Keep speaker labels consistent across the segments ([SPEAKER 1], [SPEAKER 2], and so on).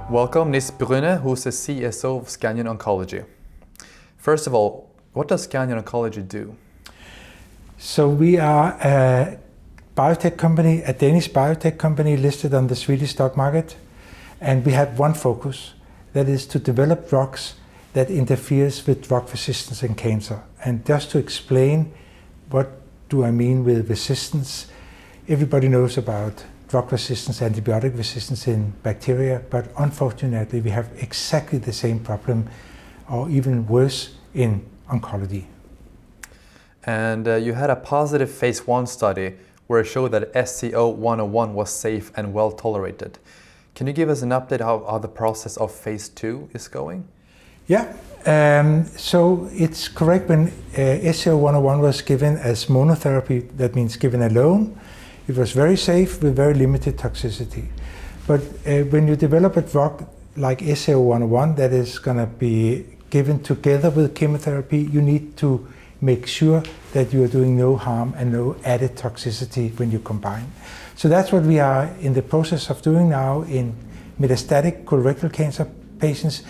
[SPEAKER 1] Welcome, Nis Brune, who's the CSO of Scandion Oncology. First of all, what does Scandion Oncology do?
[SPEAKER 2] So we are a biotech company, a Danish biotech company listed on the Swedish stock market, and we have one focus, that is to develop drugs that interferes with drug resistance in cancer. And just to explain what do I mean with resistance, everybody knows about drug resistance, antibiotic resistance in bacteria, but unfortunately we have exactly the same problem, or even worse, in oncology.
[SPEAKER 1] And you had a positive phase 1 study where it showed that SCO-101 was safe and well tolerated. Can you give us an update how the process of phase 2 is going?
[SPEAKER 2] Yeah, so it's correct. When SCO-101 was given as monotherapy, that means given alone, it was very safe with very limited toxicity. But when you develop a drug like SCO-101 that is going to be given together with chemotherapy, you need to make sure that you are doing no harm and no added toxicity when you combine. So that's what we are in the process of doing now in metastatic colorectal cancer patients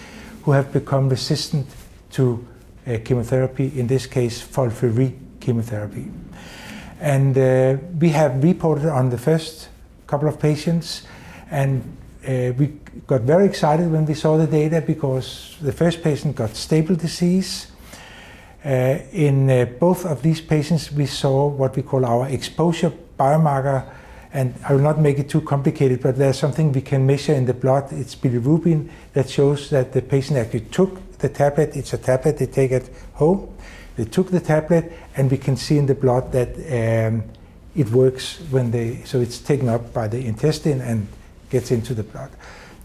[SPEAKER 2] who have become resistant to chemotherapy, in this case FOLFIRI chemotherapy. And we have reported on the first couple of patients, and we got very excited when we saw the data because the first patient got stable disease. In both of these patients we saw what we call our exposure biomarker, and I will not make it too complicated, but there's something we can measure in the blood. It's bilirubin that shows that the patient actually took the tablet. It's a tablet they take at home. They took the tablet, and we can see in the blood that it works so it's taken up by the intestine and gets into the blood.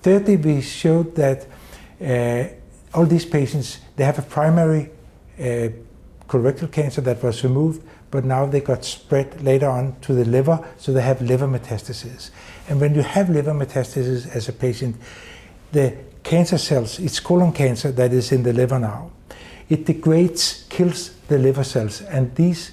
[SPEAKER 2] Thirdly, we showed that all these patients, they have a primary colorectal cancer that was removed, but now they got spread later on to the liver, so they have liver metastases. And when you have liver metastases as a patient, the cancer cells, it's colon cancer that is in the liver now, it degrades, kills the liver cells, and these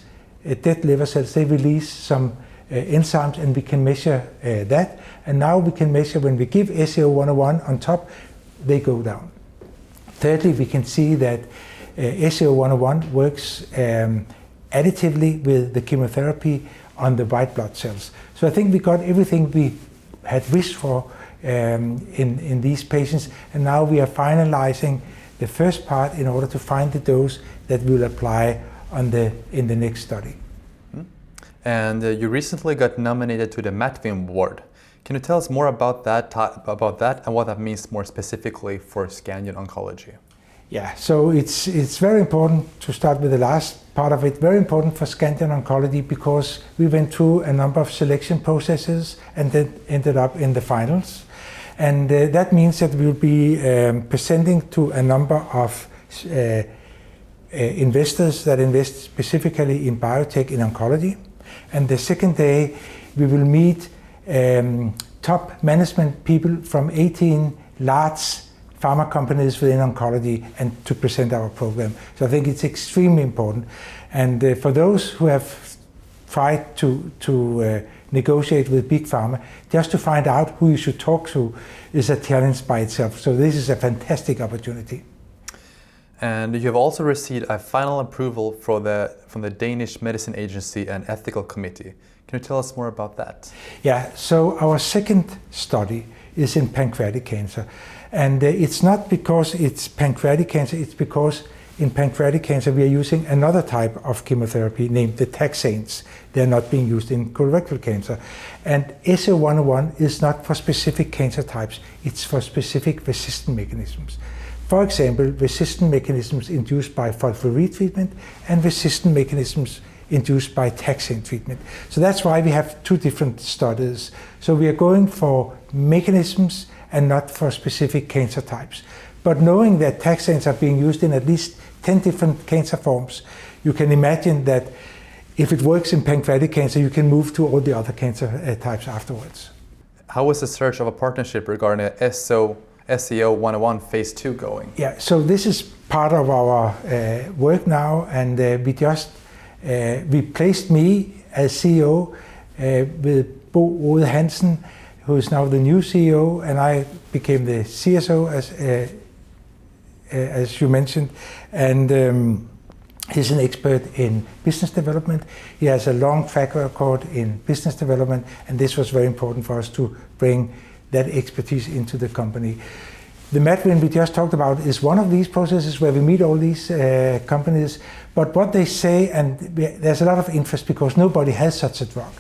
[SPEAKER 2] dead liver cells, they release some enzymes, and we can measure that. And now we can measure when we give SCO-101 on top, they go down. Thirdly, we can see that SCO-101 works additively with the chemotherapy on the white blood cells. So I think we got everything we had wished for in these patients, and now we are finalizing the first part in order to find the dose that we'll apply in the next study.
[SPEAKER 1] And you recently got nominated to the Mattvim award. Can you tell us more about that and what that means more specifically for Scandion Oncology?
[SPEAKER 2] Yeah, so it's very important to start with the last part of it. Very important for Scandion Oncology because we went through a number of selection processes and then ended up in the finals. And that means that we'll be presenting to a number of investors that invest specifically in biotech in oncology. And the second day, we will meet top management people from 18 large pharma companies within oncology and to present our program. So I think it's extremely important. And for those who have tried to negotiate with big pharma, just to find out who you should talk to is a challenge by itself. So this is a fantastic opportunity.
[SPEAKER 1] And you have also received a final approval from the Danish Medicine Agency and Ethical Committee. Can you tell us more about that?
[SPEAKER 2] Yeah, so our second study is in pancreatic cancer. And it's not because it's pancreatic cancer, it's because in pancreatic cancer we are using another type of chemotherapy named the taxanes. They're not being used in colorectal cancer. And SCO-101 is not for specific cancer types, it's for specific resistant mechanisms. For example, resistant mechanisms induced by FOLFIRI treatment and resistant mechanisms induced by taxane treatment. So that's why we have two different studies. So we are going for mechanisms and not for specific cancer types. But knowing that taxanes are being used in at least 10 different cancer forms, you can imagine that if it works in pancreatic cancer, you can move to all the other cancer types afterwards.
[SPEAKER 1] How is the search of a partnership regarding SCO-101 phase 2 going?
[SPEAKER 2] Yeah, so this is part of our work now, and we just replaced me as CEO with Bo Rode Hansen, who is now the new CEO, and I became the CSO, as you mentioned. And he's an expert in business development. He has a long track record in business development, and this was very important for us to bring that expertise into the company. The Mattvim we just talked about is one of these processes where we meet all these companies, but what they say, and there's a lot of interest because nobody has such a drug.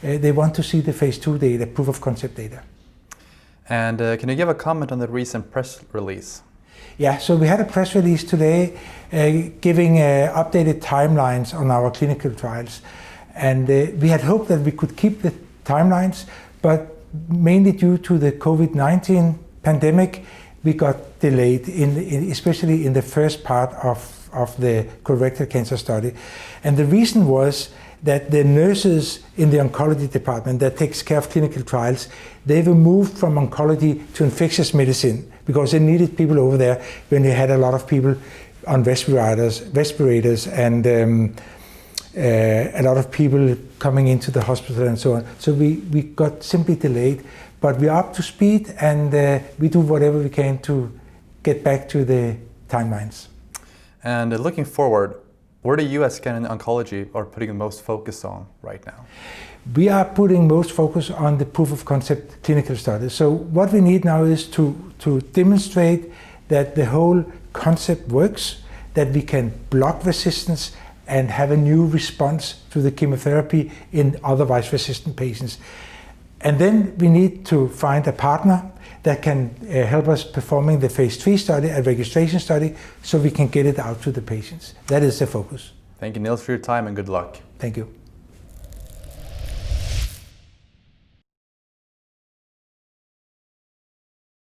[SPEAKER 2] They want to see the phase 2 data, proof of concept data.
[SPEAKER 1] And can you give a comment on the recent press release?
[SPEAKER 2] Yeah, so we had a press release today giving updated timelines on our clinical trials. And we had hoped that we could keep the timelines, but mainly due to the COVID-19 pandemic, we got delayed, especially in the first part of the colorectal cancer study. And the reason was that the nurses in the oncology department that takes care of clinical trials, they were moved from oncology to infectious medicine because they needed people over there when they had a lot of people on respirators and a lot of people coming into the hospital and so on. So we got simply delayed, but we are up to speed and we do whatever we can to get back to the timelines.
[SPEAKER 1] And looking forward, where do you at Scandion Oncology are putting the most focus on right now?
[SPEAKER 2] We are putting most focus on the proof of concept clinical studies. So what we need now is to demonstrate that the whole concept works, that we can block resistance and have a new response to the chemotherapy in otherwise resistant patients. And then we need to find a partner that can help us performing the phase 3 study, a registration study, so we can get it out to the patients. That is the focus.
[SPEAKER 1] Thank you, Niels, for your time and good luck.
[SPEAKER 2] Thank you.